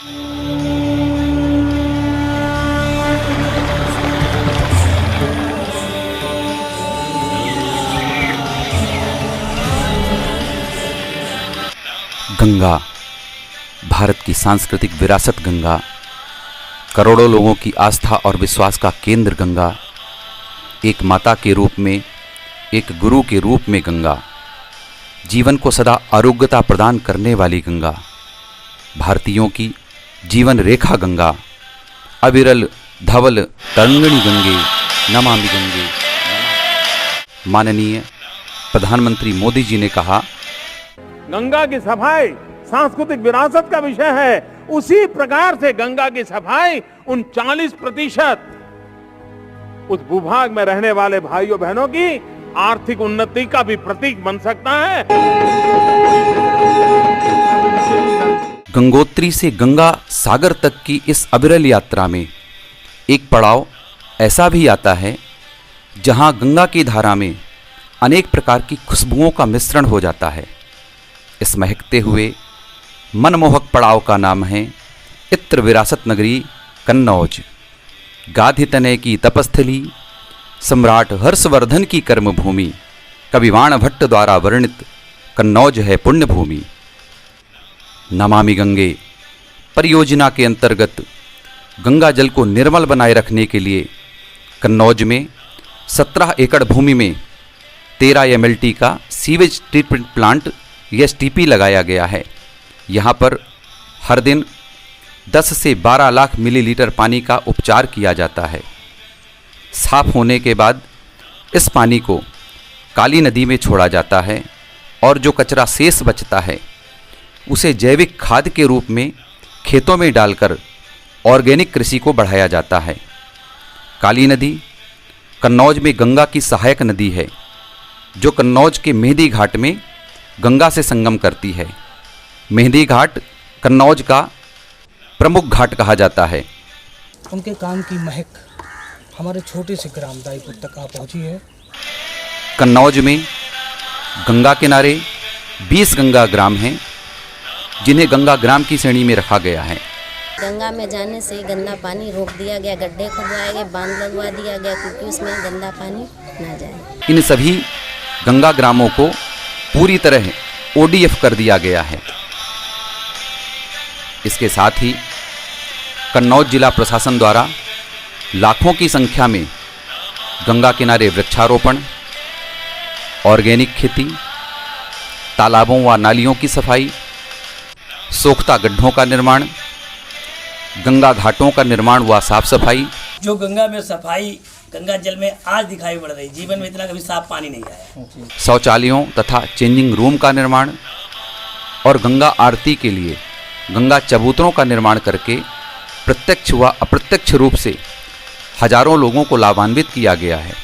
गंगा, भारत की सांस्कृतिक विरासत गंगा, करोड़ों लोगों की आस्था और विश्वास का केंद्र गंगा, एक माता के रूप में, एक गुरु के रूप में गंगा, जीवन को सदा आरोग्यता प्रदान करने वाली गंगा, भारतीयों की जीवन रेखा गंगा, अविरल धवल तरंगिणी गंगे, नमामि गंगे। माननीय प्रधानमंत्री मोदी जी ने कहा, गंगा की सफाई सांस्कृतिक विरासत का विषय है। उसी प्रकार से गंगा की सफाई उन 40% उस भूभाग में रहने वाले भाइयों बहनों की आर्थिक उन्नति का भी प्रतीक बन सकता है। गंगोत्री से गंगा सागर तक की इस अविरल यात्रा में एक पड़ाव ऐसा भी आता है जहां गंगा की धारा में अनेक प्रकार की खुशबुओं का मिश्रण हो जाता है। इस महकते हुए मनमोहक पड़ाव का नाम है इत्र विरासत नगरी कन्नौज। गाधी तनय की तपस्थली, सम्राट हर्षवर्धन की कर्मभूमि, कविवाण भट्ट द्वारा वर्णित कन्नौज है पुण्य भूमि। नमामि गंगे परियोजना के अंतर्गत गंगा जल को निर्मल बनाए रखने के लिए कन्नौज में 17 एकड़ भूमि में 13 MLT का सीवेज ट्रीटमेंट प्लांट STP लगाया गया है। यहाँ पर हर दिन 10 से 12 लाख मिलीलीटर पानी का उपचार किया जाता है। साफ होने के बाद इस पानी को काली नदी में छोड़ा जाता है और जो कचरा शेष बचता है उसे जैविक खाद के रूप में खेतों में डालकर ऑर्गेनिक कृषि को बढ़ाया जाता है। काली नदी कन्नौज में गंगा की सहायक नदी है जो कन्नौज के मेहंदी घाट में गंगा से संगम करती है। मेहंदी घाट कन्नौज का प्रमुख घाट कहा जाता है। उनके काम की महक हमारे छोटे से ग्राम दाईपुर तक आ पहुंची है। कन्नौज में गंगा किनारे 20 गंगा ग्राम हैं जिन्हें गंगा ग्राम की श्रेणी में रखा गया है। गंगा में जाने से गंदा पानी रोक दिया गया, गड्ढे खुदवाए गए, बांध लगवा दिया गया क्योंकि उसमें गंदा पानी ना जाए। इन सभी गंगा ग्रामों को पूरी तरह ODF कर दिया गया है। इसके साथ ही कन्नौज जिला प्रशासन द्वारा लाखों की संख्या में गंगा किनारे वृक्षारोपण, ऑर्गेनिक खेती, तालाबों व नालियों की सफाई, सोख्ता गड्ढों का निर्माण, गंगा घाटों का निर्माण व साफ सफाई। जो गंगा में सफाई गंगा जल में आज दिखाई पड़ रही, जीवन में इतना कभी साफ पानी नहीं आया। शौचालयों तथा चेंजिंग रूम का निर्माण और गंगा आरती के लिए गंगा चबूतरों का निर्माण करके प्रत्यक्ष व अप्रत्यक्ष रूप से हजारों लोगों को लाभान्वित किया गया है।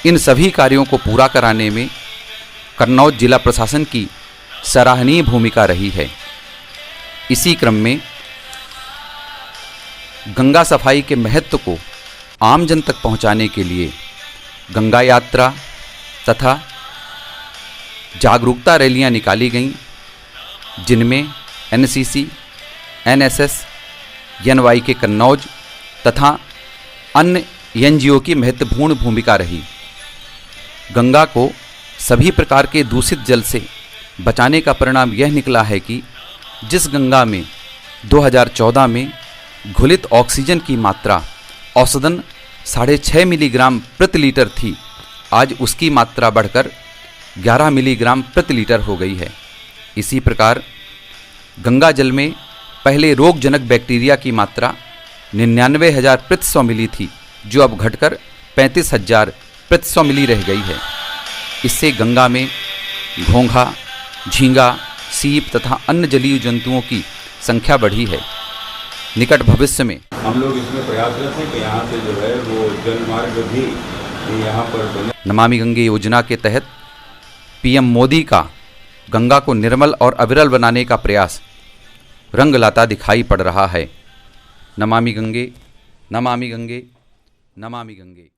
इन सभी कार्यों को पूरा कराने में कन्नौज जिला प्रशासन की सराहनीय भूमिका रही है। इसी क्रम में गंगा सफाई के महत्व को आम जन तक पहुंचाने के लिए गंगा यात्रा तथा जागरूकता रैलियां निकाली गईं, जिनमें NCC, NSS, NYK कन्नौज तथा अन्य NGO की महत्वपूर्ण भूमिका रही। गंगा को सभी प्रकार के दूषित जल से बचाने का परिणाम यह निकला है कि जिस गंगा में 2014 में घुलित ऑक्सीजन की मात्रा औसतन 6.5 मिलीग्राम प्रति लीटर थी, आज उसकी मात्रा बढ़कर 11 मिलीग्राम प्रति लीटर हो गई है। इसी प्रकार गंगा जल में पहले रोगजनक बैक्टीरिया की मात्रा 99,000 प्रति 100 मिली थी, जो अब घटकर 35,000 प्रति 100 मिली रह गई है। इससे गंगा में घोंघा, झींगा, सीप तथा अन्य जलीय जंतुओं की संख्या बढ़ी है। निकट भविष्य में हम लोग इसमें प्रयासरत हैं कि यहाँ से जो है वो जल मार्ग भी यहाँ पर बने। नमामि गंगे योजना के तहत PM मोदी का गंगा को निर्मल और अविरल बनाने का प्रयास रंग लाता दिखाई पड़ रहा है। नमामि गंगे, नमामि गंगे, नमामि गंगे।